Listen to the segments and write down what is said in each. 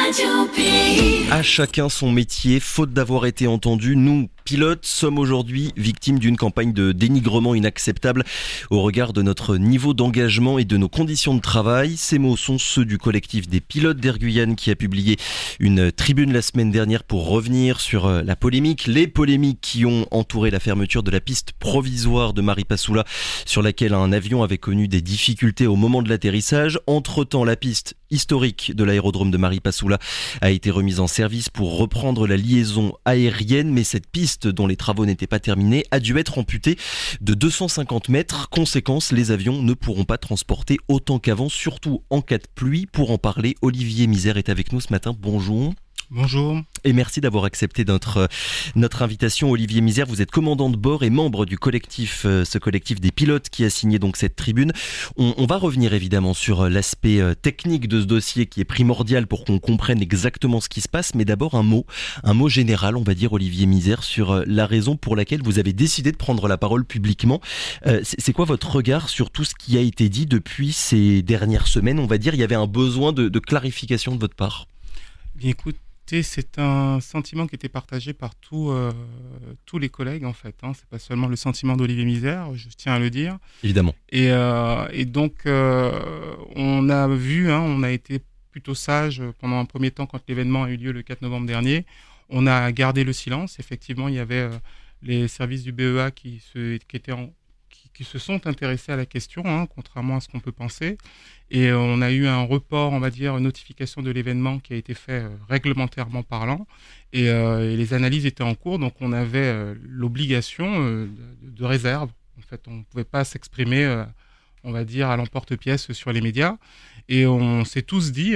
Radio Pays. À chacun son métier, faute d'avoir été entendu, nous, pilotes, sommes aujourd'hui victimes d'une campagne de dénigrement inacceptable au regard de notre niveau d'engagement et de nos conditions de travail. Ces mots sont ceux du collectif des pilotes d'Air Guyane qui a publié une tribune la semaine dernière pour revenir sur la polémique, les polémiques qui ont entouré la fermeture de la piste provisoire de Maripasoula sur laquelle un avion avait connu des difficultés au moment de l'atterrissage. Entre-temps, la piste historique de l'aérodrome de Maripasoula a été remise en service pour reprendre la liaison aérienne, mais cette piste dont les travaux n'étaient pas terminés a dû être amputée de 250 mètres. Conséquence, les avions ne pourront pas transporter autant qu'avant, surtout en cas de pluie. Pour en parler, Olivier Misère est avec nous ce matin. Bonjour. Bonjour. Et merci d'avoir accepté notre invitation. Olivier Misère, vous êtes commandant de bord et membre du collectif, ce collectif des pilotes qui a signé donc cette tribune. On va revenir évidemment sur l'aspect technique de ce dossier qui est primordial pour qu'on comprenne exactement ce qui se passe. Mais d'abord un mot général, on va dire, Olivier Misère, sur la raison pour laquelle vous avez décidé de prendre la parole publiquement. C'est quoi votre regard sur tout ce qui a été dit depuis ces dernières semaines? On va dire, il y avait un besoin de clarification de votre part. Bien, écoute, c'est un sentiment qui était partagé par tous les collègues en fait. C'est pas seulement le sentiment d'Olivier Misère, je tiens à le dire. Évidemment. Et donc on a vu, on a été plutôt sage pendant un premier temps quand l'événement a eu lieu le 4 novembre dernier. On a gardé le silence. Effectivement, il y avait les services du BEA qui se sont intéressés à la question, contrairement à ce qu'on peut penser. Et on a eu un report, on va dire, une notification de l'événement qui a été fait réglementairement parlant. Et les analyses étaient en cours, donc on avait l'obligation de réserve. En fait, on ne pouvait pas s'exprimer, on va dire, à l'emporte-pièce sur les médias. Et on s'est tous dit,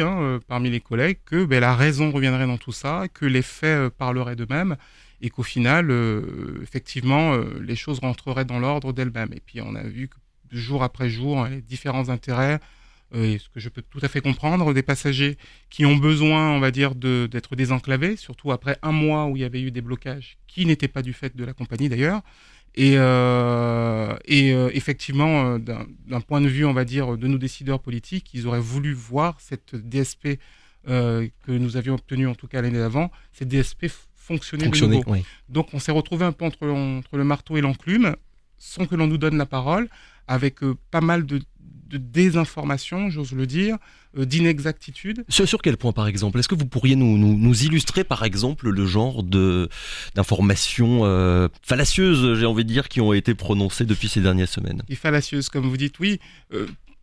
parmi les collègues, que la raison reviendrait dans tout ça, que les faits parleraient d'eux-mêmes, et qu'au final, effectivement, les choses rentreraient dans l'ordre d'elles-mêmes. Et puis on a vu que jour après jour, les différents intérêts, et ce que je peux tout à fait comprendre, des passagers qui ont besoin, on va dire, d'être désenclavés, surtout après un mois où il y avait eu des blocages qui n'étaient pas du fait de la compagnie d'ailleurs. Et effectivement, d'un point de vue, on va dire, de nos décideurs politiques, ils auraient voulu voir cette DSP que nous avions obtenue, en tout cas l'année d'avant, cette DSP fonctionner de nouveau. Oui. Donc on s'est retrouvé un peu entre le marteau et l'enclume, sans que l'on nous donne la parole, avec pas mal de désinformation, j'ose le dire, d'inexactitude. Sur quel point, par exemple? Est-ce que vous pourriez nous illustrer, par exemple, le genre d'informations fallacieuses, j'ai envie de dire, qui ont été prononcées depuis ces dernières semaines? Et fallacieuses, comme vous dites, oui.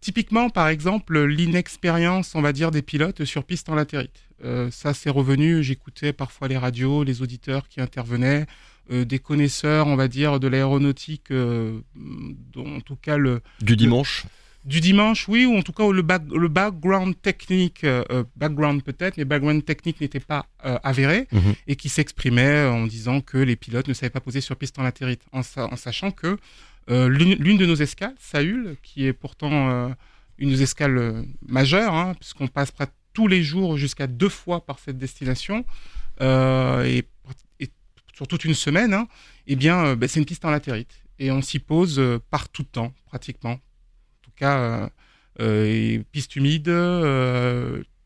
Typiquement, par exemple, l'inexpérience, on va dire, des pilotes sur piste en latérite. Ça, c'est revenu. J'écoutais parfois les radios, les auditeurs qui intervenaient, des connaisseurs, on va dire, de l'aéronautique, dont en tout cas du dimanche. Du dimanche, oui, ou en tout cas le background technique, background peut-être, mais background technique n'était pas avéré, et qui s'exprimait en disant que les pilotes ne savaient pas poser sur piste en latérite, en sachant que l'une de nos escales, Saül, qui est pourtant une des escales majeures, puisqu'on passe près tous les jours jusqu'à 2 fois par cette destination, et sur toute une semaine, c'est une piste en latérite. Et on s'y pose par tout temps, pratiquement. En tout cas, piste humide,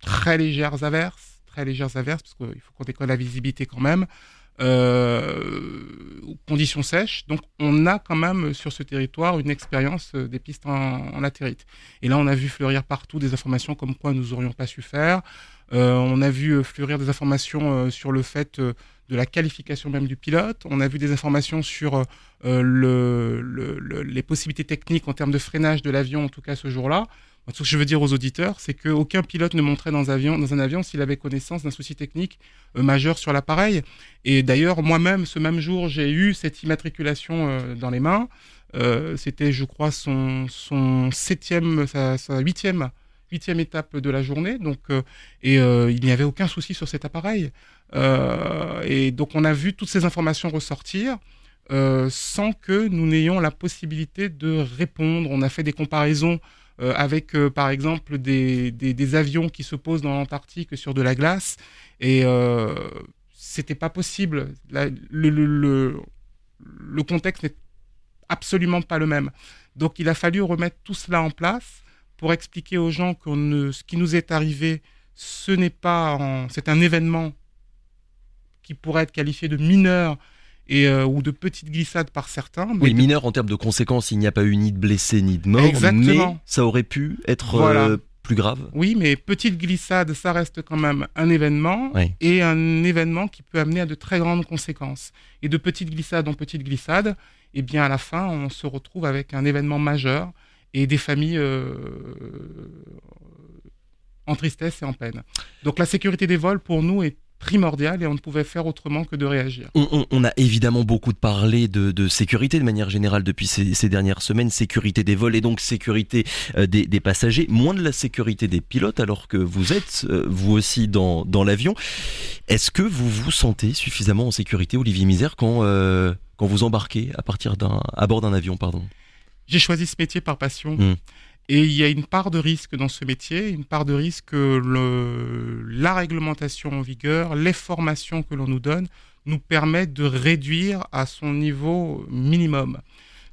très légères averses, parce qu'il faut compter la visibilité quand même. Conditions sèches, donc on a quand même sur ce territoire une expérience des pistes en latérite. Et là on a vu fleurir partout des informations comme quoi nous n'aurions pas su faire. On a vu fleurir des informations sur le fait de la qualification même du pilote. On a vu des informations sur les possibilités techniques en termes de freinage de l'avion, en tout cas ce jour-là. Ce que je veux dire aux auditeurs, c'est qu'aucun pilote ne montrait dans un avion s'il avait connaissance d'un souci technique majeur sur l'appareil. Et d'ailleurs, moi-même, ce même jour, j'ai eu cette immatriculation dans les mains. C'était, je crois, sa huitième étape de la journée. Donc, il n'y avait aucun souci sur cet appareil. Et donc, on a vu toutes ces informations ressortir sans que nous n'ayons la possibilité de répondre. On a fait des comparaisons avec par exemple des avions qui se posent dans l'Antarctique sur de la glace, et c'était pas possible. Le contexte n'est absolument pas le même. Donc il a fallu remettre tout cela en place pour expliquer aux gens que ce qui nous est arrivé, c'est un événement qui pourrait être qualifié de mineur ou de petite glissade par certains. Oui, mineur en termes de conséquences, il n'y a pas eu ni de blessés ni de morts, Exactement. mais ça aurait pu être plus grave. Oui, mais petite glissade, ça reste quand même un événement, Oui. et un événement qui peut amener à de très grandes conséquences. Et de petite glissade en petite glissade, eh bien à la fin, on se retrouve avec un événement majeur et des familles en tristesse et en peine. Donc la sécurité des vols, pour nous, est primordiale et on ne pouvait faire autrement que de réagir. On a évidemment beaucoup parlé de sécurité de manière générale depuis ces dernières semaines, sécurité des vols et donc sécurité des passagers, moins de la sécurité des pilotes alors que vous êtes vous aussi dans l'avion. Est-ce que vous vous sentez suffisamment en sécurité, Olivier Misère, quand vous embarquez à bord d'un avion, pardon ? J'ai choisi ce métier par passion. Et il y a une part de risque dans ce métier, une part de risque que la réglementation en vigueur, les formations que l'on nous donne, nous permettent de réduire à son niveau minimum.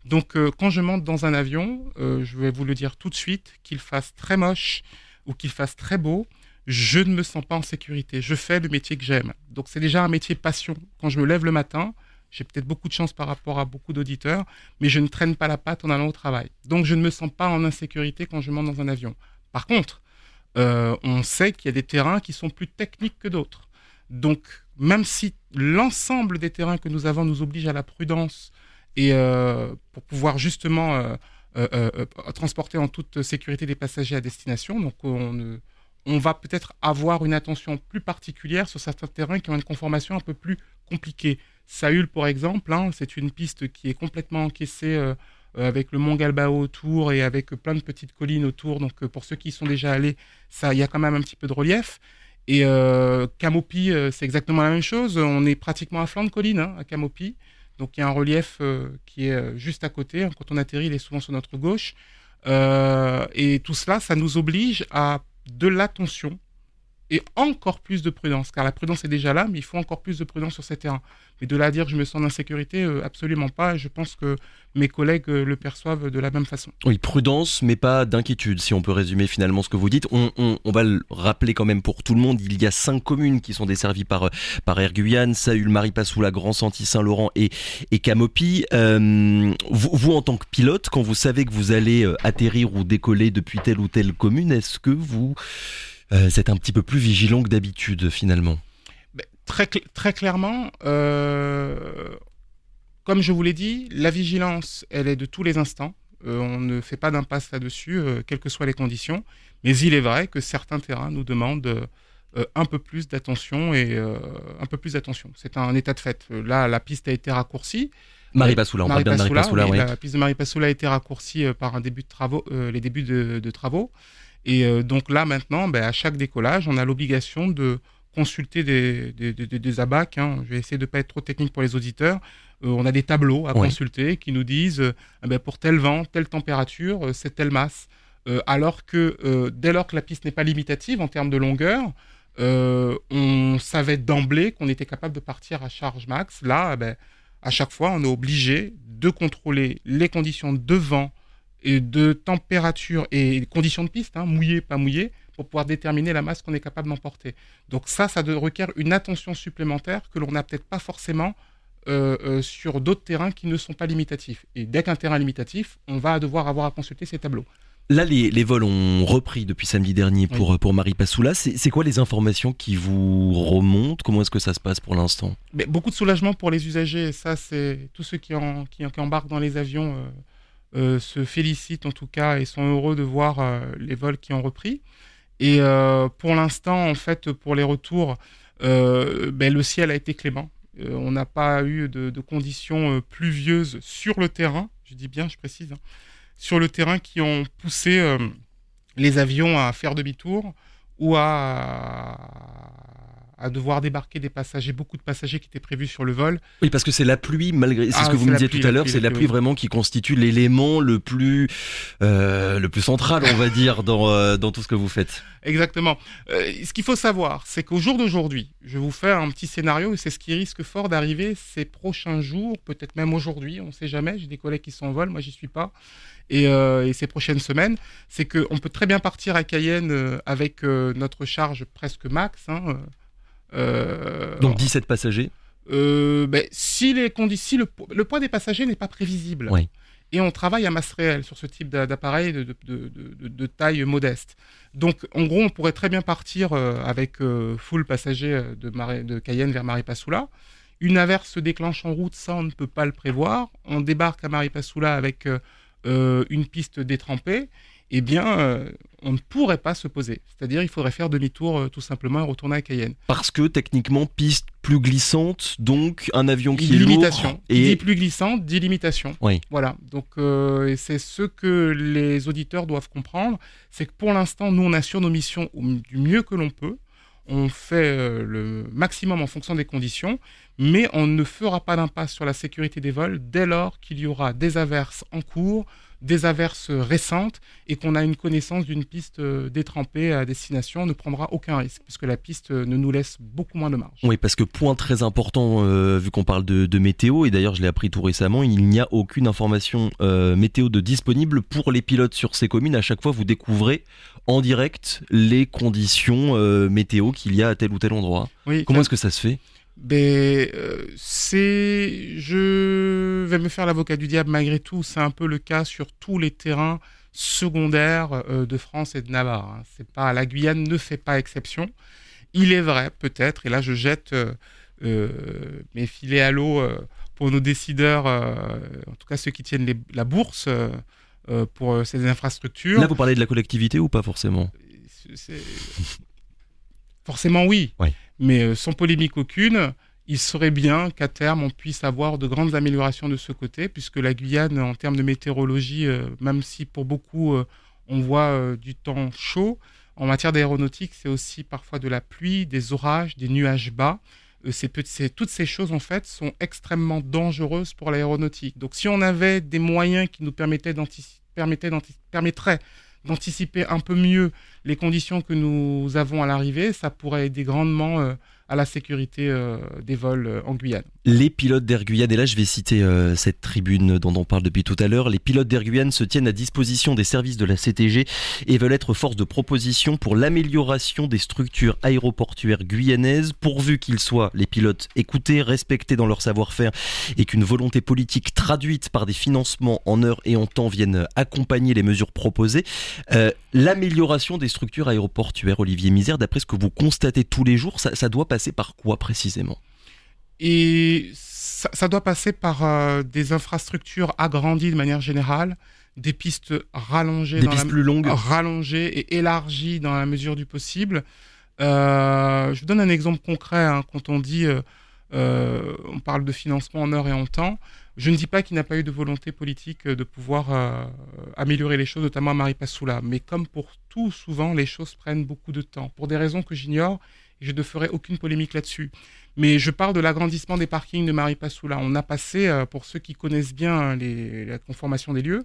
Donc quand je monte dans un avion, je vais vous le dire tout de suite, qu'il fasse très moche ou qu'il fasse très beau, je ne me sens pas en sécurité. Je fais le métier que j'aime. Donc c'est déjà un métier passion. Quand je me lève le matin, j'ai peut-être beaucoup de chance par rapport à beaucoup d'auditeurs, mais je ne traîne pas la patte en allant au travail. Donc, je ne me sens pas en insécurité quand je monte dans un avion. Par contre, on sait qu'il y a des terrains qui sont plus techniques que d'autres. Donc, même si l'ensemble des terrains que nous avons nous oblige à la prudence et pour pouvoir justement transporter en toute sécurité des passagers à destination, donc on va peut-être avoir une attention plus particulière sur certains terrains qui ont une conformation un peu plus compliquée. Saül, par exemple, c'est une piste qui est complètement encaissée avec le mont Galbao autour et avec plein de petites collines autour. Donc, pour ceux qui y sont déjà allés, il y a quand même un petit peu de relief. Et Camopi, c'est exactement la même chose. On est pratiquement à flanc de colline à Camopi. Donc, il y a un relief qui est juste à côté. Quand on atterrit, il est souvent sur notre gauche. Et tout cela, ça nous oblige à de l'attention et encore plus de prudence, car la prudence est déjà là, mais il faut encore plus de prudence sur ces terrains. Mais de là à dire que je me sens en insécurité, absolument pas. Je pense que mes collègues le perçoivent de la même façon. Oui, prudence, mais pas d'inquiétude, si on peut résumer finalement ce que vous dites. On va le rappeler quand même pour tout le monde, il y a 5 communes qui sont desservies par Air Guyane, Saül, Maripasoula, Grand-Santi, Saint-Laurent et Camopi. Vous, en tant que pilote, quand vous savez que vous allez atterrir ou décoller depuis telle ou telle commune, est-ce que vous êtes un petit peu plus vigilant que d'habitude finalement ? Très clairement, comme je vous l'ai dit, la vigilance, elle est de tous les instants. On ne fait pas d'impasse là-dessus, quelles que soient les conditions. Mais il est vrai que certains terrains nous demandent un peu plus d'attention un peu plus d'attention. C'est un état de fait. Là, la piste a été raccourcie. Maripasoula, on parle bien de Maripasoula, oui. La piste de Maripasoula a été raccourcie par un début de travaux, les débuts de travaux. Et donc là, maintenant, à chaque décollage, on a l'obligation de consulter des ABAC. Je vais essayer de ne pas être trop technique pour les auditeurs. On a des tableaux à consulter qui nous disent pour tel vent, telle température, c'est telle masse. Alors que dès lors que la piste n'est pas limitative en termes de longueur, on savait d'emblée qu'on était capable de partir à charge max. Là, à chaque fois, on est obligé de contrôler les conditions de vent et de température et conditions de piste, mouillé, pas mouillé, pour pouvoir déterminer la masse qu'on est capable d'emporter. Donc ça requiert une attention supplémentaire que l'on n'a peut-être pas forcément sur d'autres terrains qui ne sont pas limitatifs. Et dès qu'un terrain est limitatif, on va devoir avoir à consulter ces tableaux. Là, les vols ont repris depuis samedi dernier pour Maripasoula. C'est quoi les informations qui vous remontent ? Comment est-ce que ça se passe pour l'instant ? Beaucoup de soulagement pour les usagers. Ça, c'est tous ceux qui embarquent dans les avions se félicitent en tout cas et sont heureux de voir les vols qui ont repris. Et pour l'instant, en fait, pour les retours, le ciel a été clément. On n'a pas eu de conditions pluvieuses sur le terrain, je dis bien, je précise, sur le terrain qui ont poussé les avions à faire demi-tour ou à à devoir débarquer des passagers, beaucoup de passagers qui étaient prévus sur le vol. Oui, parce que c'est la pluie, malgré. C'est ce que vous me disiez tout à l'heure, c'est la pluie vraiment qui constitue l'élément le plus central, on va dire, dans tout ce que vous faites. Exactement. Ce qu'il faut savoir, c'est qu'au jour d'aujourd'hui, je vous fais un petit scénario, et c'est ce qui risque fort d'arriver ces prochains jours, peut-être même aujourd'hui, on ne sait jamais. J'ai des collègues qui sont en vol, moi j'y suis pas. Et ces prochaines semaines, c'est qu'on peut très bien partir à Cayenne avec notre charge presque max. Donc 17 passagers. Si le poids des passagers n'est pas prévisible, oui. Et on travaille à masse réelle sur ce type d'appareil de taille modeste. Donc en gros, on pourrait très bien partir avec full passagers de Cayenne vers Maripasoula. Une averse se déclenche en route, ça on ne peut pas le prévoir. On débarque à Maripasoula avec une piste détrempée, eh bien, on ne pourrait pas se poser. C'est-à-dire, il faudrait faire demi-tour tout simplement et retourner à Cayenne. Parce que techniquement, piste plus glissante, donc un avion qui est limitation. lourd. Et dit plus glissante, dit limitation. Oui. Voilà. Donc, et c'est ce que les auditeurs doivent comprendre, c'est que pour l'instant, nous, on assure nos missions du mieux que l'on peut. On fait le maximum en fonction des conditions, mais on ne fera pas d'impasse sur la sécurité des vols dès lors qu'il y aura des averses en cours, des averses récentes, et qu'on a une connaissance d'une piste détrempée à destination. On ne prendra aucun risque, puisque la piste ne nous laisse beaucoup moins de marge. Oui, parce que point très important, vu qu'on parle de météo, et d'ailleurs je l'ai appris tout récemment, il n'y a aucune information météo de disponible pour les pilotes sur ces communes. À chaque fois, vous découvrez en direct les conditions météo qu'il y a à tel ou tel endroit. Oui, comment est-ce que ça se fait ? Je vais me faire l'avocat du diable malgré tout, c'est un peu le cas sur tous les terrains secondaires de France et de Navarre. La Guyane ne fait pas exception. Il est vrai, peut-être, et là je jette mes filets à l'eau pour nos décideurs, en tout cas ceux qui tiennent la bourse pour ces infrastructures. Là vous parlez de la collectivité ou pas forcément ? Forcément oui. Oui. Mais sans polémique aucune, il serait bien qu'à terme, on puisse avoir de grandes améliorations de ce côté, puisque la Guyane, en termes de météorologie, même si pour beaucoup, on voit du temps chaud, en matière d'aéronautique, c'est aussi parfois de la pluie, des orages, des nuages bas. Toutes ces choses, en fait, sont extrêmement dangereuses pour l'aéronautique. Donc, si on avait des moyens qui nous permettraient d'anticiper un peu mieux les conditions que nous avons à l'arrivée, ça pourrait aider grandement à la sécurité des vols en Guyane. Les pilotes d'Air Guyane, et là je vais citer cette tribune dont on parle depuis tout à l'heure, les pilotes d'Air Guyane se tiennent à disposition des services de la CTG et veulent être force de proposition pour l'amélioration des structures aéroportuaires guyanaises, pourvu qu'ils soient, les pilotes, écoutés, respectés dans leur savoir-faire et qu'une volonté politique traduite par des financements en heure et en temps vienne accompagner les mesures proposées. L'amélioration des structures aéroportuaires, Olivier Misère, d'après ce que vous constatez tous les jours, ça doit passer par quoi précisément ? Et ça doit passer par des infrastructures agrandies de manière générale, des pistes rallongées, plus longues, rallongées et élargies dans la mesure du possible. Je vous donne un exemple concret. Quand on dit, on parle de financement en heure et en temps, je ne dis pas qu'il n'y a pas eu de volonté politique de pouvoir améliorer les choses, notamment à Maripasoula. Mais comme pour tout, souvent, les choses prennent beaucoup de temps, pour des raisons que j'ignore, et je ne ferai aucune polémique là-dessus. Mais je parle de l'agrandissement des parkings de Maripasoula. On a passé, pour ceux qui connaissent bien la conformation des lieux,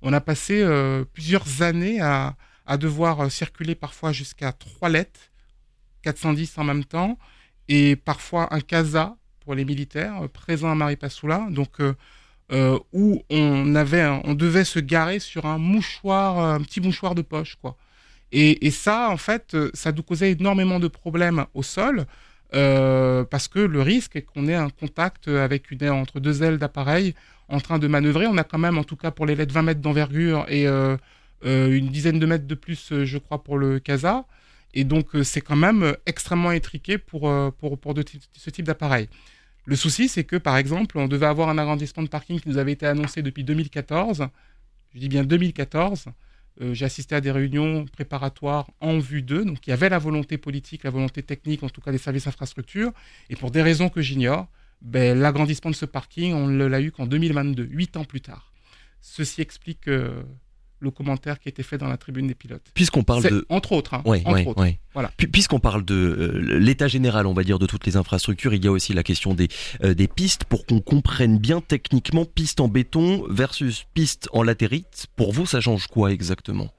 on a passé plusieurs années à devoir circuler parfois jusqu'à 3 LET, 410 en même temps, et parfois un CASA pour les militaires présents à Maripasoula, donc où on devait se garer sur un petit mouchoir de poche, quoi. Et ça, en fait, ça nous causait énormément de problèmes au sol, parce que le risque est qu'on ait un contact avec entre deux ailes d'appareil en train de manœuvrer. On a quand même, en tout cas pour les LED, 20 mètres d'envergure et une dizaine de mètres de plus, je crois, pour le CASA. Et donc, c'est quand même extrêmement étriqué pour ce type d'appareil. Le souci, c'est que, par exemple, on devait avoir un agrandissement de parking qui nous avait été annoncé depuis 2014. Je dis bien 2014. J'ai assisté à des réunions préparatoires en vue d'eux. Donc, il y avait la volonté politique, la volonté technique, en tout cas des services infrastructures. Et pour des raisons que j'ignore, l'agrandissement de ce parking, on ne l'a eu qu'en 2022, 8 ans plus tard. Ceci explique le commentaire qui était fait dans la tribune des pilotes. Puisqu'on parle de... Entre autres. Voilà. Puisqu'on parle de l'état général, on va dire, de toutes les infrastructures, il y a aussi la question des pistes, pour qu'on comprenne bien techniquement, piste en béton versus piste en latérite. Pour vous, ça change quoi exactement ?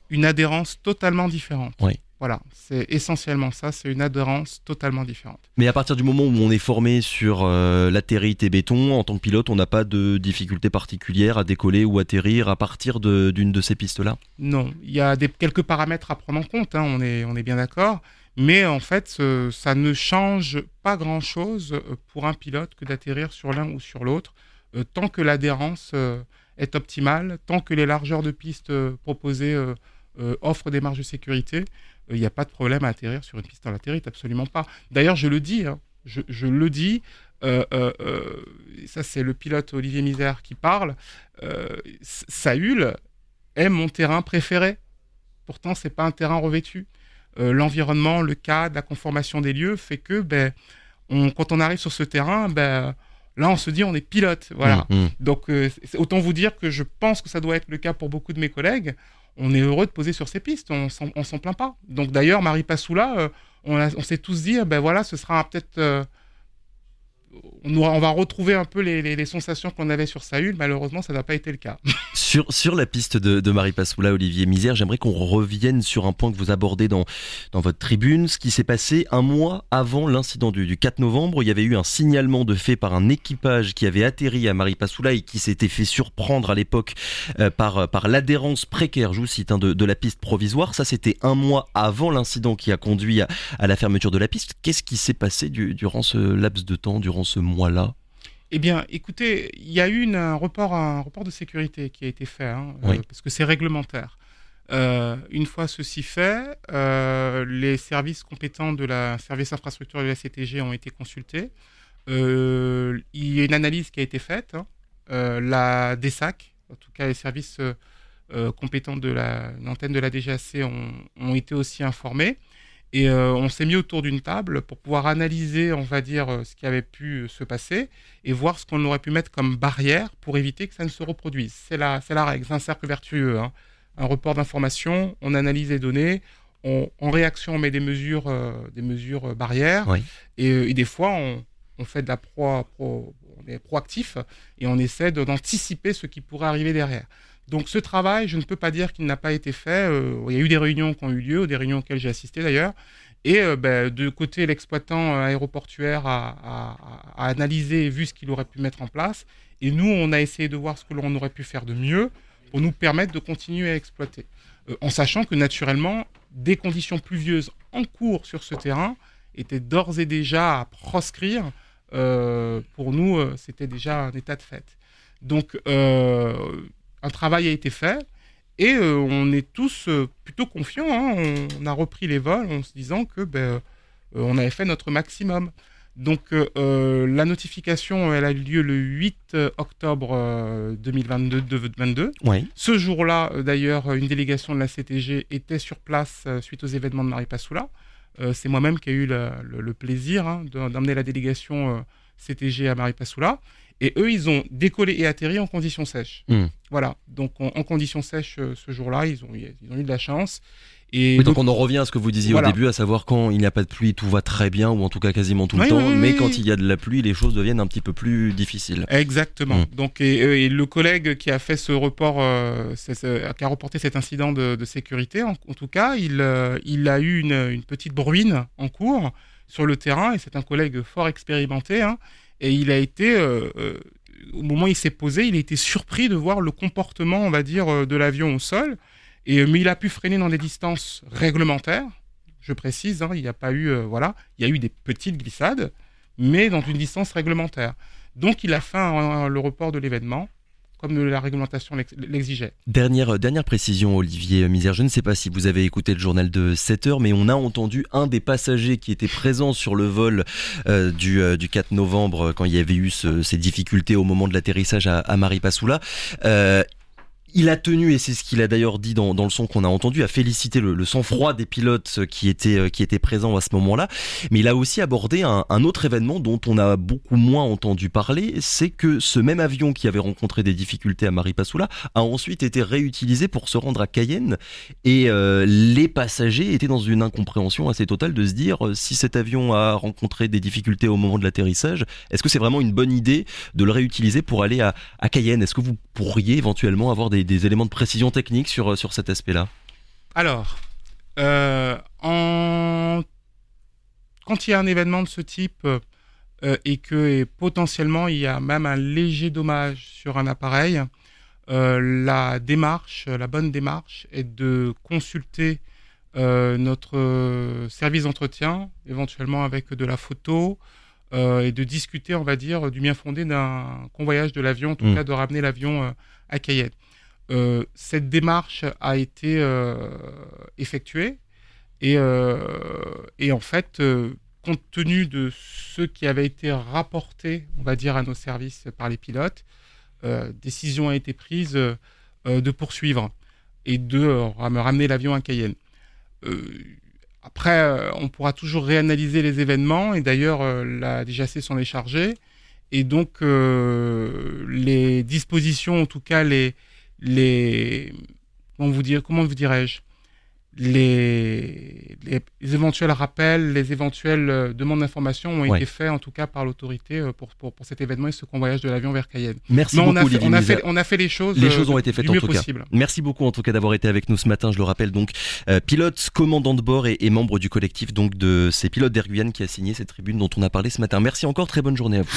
Une adhérence totalement différente. Oui. Voilà, c'est essentiellement ça, c'est une adhérence totalement différente. Mais à partir du moment où on est formé sur latérite et béton, en tant que pilote, on n'a pas de difficulté particulière à décoller ou atterrir à partir d'une de ces pistes-là ? Non, il y a quelques paramètres à prendre en compte, hein, on est bien d'accord, mais en fait, ça ne change pas grand-chose pour un pilote que d'atterrir sur l'un ou sur l'autre, tant que l'adhérence est optimale, tant que les largeurs de piste proposées offrent des marges de sécurité. Il n'y a pas de problème à atterrir sur une piste en latérite, absolument pas. D'ailleurs, je le dis, hein, je le dis, ça c'est le pilote Olivier Misère qui parle, Saül est mon terrain préféré. Pourtant, ce n'est pas un terrain revêtu. L'environnement, le cadre, la conformation des lieux fait que quand on arrive sur ce terrain, là on se dit on est pilote. Voilà. Donc autant vous dire que je pense que ça doit être le cas pour beaucoup de mes collègues. On est heureux de poser sur ces pistes, on s'en plaint pas. Donc d'ailleurs, Marie Passoula, on s'est tous dit, voilà, ce sera peut-être... on va retrouver un peu les sensations qu'on avait sur Saül. Malheureusement, ça n'a pas été le cas. Sur la piste de Marie Passoula, Olivier Misère, j'aimerais qu'on revienne sur un point que vous abordez dans votre tribune, ce qui s'est passé un mois avant l'incident du 4 novembre. Il y avait eu un signalement de fait par un équipage qui avait atterri à Marie Passoula et qui s'était fait surprendre à l'époque par l'adhérence précaire, je vous cite, de la piste provisoire. Ça, c'était un mois avant l'incident qui a conduit à la fermeture de la piste. Qu'est-ce qui s'est passé durant ce laps de temps, durant ce mois-là ? Eh bien, écoutez, il y a eu un report de sécurité qui a été fait, hein, parce que c'est réglementaire. Une fois ceci fait, les services compétents de la service infrastructure de la CTG ont été consultés. Il y a une analyse qui a été faite. La DSAC, en tout cas les services compétents de l'antenne de la DGAC ont été aussi informés. Et on s'est mis autour d'une table pour pouvoir analyser, on va dire, ce qui avait pu se passer et voir ce qu'on aurait pu mettre comme barrière pour éviter que ça ne se reproduise. C'est la règle, c'est un cercle vertueux. Hein. Un report d'information, on analyse les données, en réaction on met des mesures barrières. Oui. Et des fois on fait de la on est proactif et on essaie d'anticiper ce qui pourrait arriver derrière. Donc ce travail, je ne peux pas dire qu'il n'a pas été fait. Il y a eu des réunions qui ont eu lieu, des réunions auxquelles j'ai assisté d'ailleurs. Et de côté, l'exploitant aéroportuaire a analysé et vu ce qu'il aurait pu mettre en place. Et nous, on a essayé de voir ce que l'on aurait pu faire de mieux pour nous permettre de continuer à exploiter. En sachant que naturellement, des conditions pluvieuses en cours sur ce terrain étaient d'ores et déjà à proscrire. Pour nous, c'était déjà un état de fait. Donc... un travail a été fait et on est tous plutôt confiants. Hein. On a repris les vols en se disant que on avait fait notre maximum. Donc la notification, elle a eu lieu le 8 octobre 2022. Oui. Ce jour-là, d'ailleurs, une délégation de la CTG était sur place suite aux événements de Marie Passoula. C'est moi-même qui ai eu le plaisir d'emmener la délégation CTG à Marie Passoula. Et eux, ils ont décollé et atterri en conditions sèches. Voilà. Donc, en conditions sèches, ce jour-là, ils ont eu de la chance. Et oui, donc on en revient à ce que vous disiez au début, à savoir quand il n'y a pas de pluie, tout va très bien, ou en tout cas quasiment tout le temps. Mais quand il y a de la pluie, les choses deviennent un petit peu plus difficiles. Exactement. Donc, et le collègue qui a fait ce report, qui a reporté cet incident de sécurité, en tout cas, il a eu une petite bruine en cours sur le terrain. Et c'est un collègue fort expérimenté, hein. Et il a été, au moment où il s'est posé, il a été surpris de voir le comportement, on va dire, de l'avion au sol. Mais il a pu freiner dans des distances réglementaires, je précise, hein, il n'y a pas eu, il y a eu des petites glissades, mais dans une distance réglementaire. Donc il a fait le report de l'événement, comme la réglementation l'exigeait. Dernière précision, Olivier Misère, je ne sais pas si vous avez écouté le journal de 7 heures, mais on a entendu un des passagers qui était présent sur le vol du 4 novembre, quand il y avait eu ces difficultés au moment de l'atterrissage à Marie Passoula. Il a tenu, et c'est ce qu'il a d'ailleurs dit dans le son qu'on a entendu, à féliciter le sang-froid des pilotes qui étaient présents à ce moment-là. Mais il a aussi abordé un autre événement dont on a beaucoup moins entendu parler, c'est que ce même avion qui avait rencontré des difficultés à Maripasoula a ensuite été réutilisé pour se rendre à Cayenne. Et les passagers étaient dans une incompréhension assez totale de se dire si cet avion a rencontré des difficultés au moment de l'atterrissage, est-ce que c'est vraiment une bonne idée de le réutiliser pour aller à Cayenne? Est-ce que vous pourriez éventuellement avoir des éléments de précision technique sur cet aspect-là? Alors, quand il y a un événement de ce type et que potentiellement il y a même un léger dommage sur un appareil, la bonne démarche est de consulter notre service d'entretien, éventuellement avec de la photo, et de discuter, on va dire, du bien fondé d'un convoyage de l'avion, en tout cas de ramener l'avion à Cayenne. Cette démarche a été effectuée et en fait, compte tenu de ce qui avait été rapporté, on va dire, à nos services par les pilotes, décision a été prise de poursuivre et de ramener l'avion à Cayenne. Après, on pourra toujours réanalyser les événements et d'ailleurs, la DGAC s'en est chargée. Et donc, les dispositions, en tout cas, comment vous dirais-je, les éventuels rappels, les éventuelles demandes d'informations ont été faits, en tout cas, par l'autorité pour cet événement et ce convoyage de l'avion vers Cayenne. Merci beaucoup, Olivier Misère. On a fait les choses. Les choses ont été faites du en mieux tout possible. cas. Merci beaucoup en tout cas d'avoir été avec nous ce matin. Je le rappelle donc, pilote, commandant de bord et membre du collectif donc de ces pilotes d'Air Guyane qui a signé cette tribune dont on a parlé ce matin. Merci encore, très bonne journée à vous.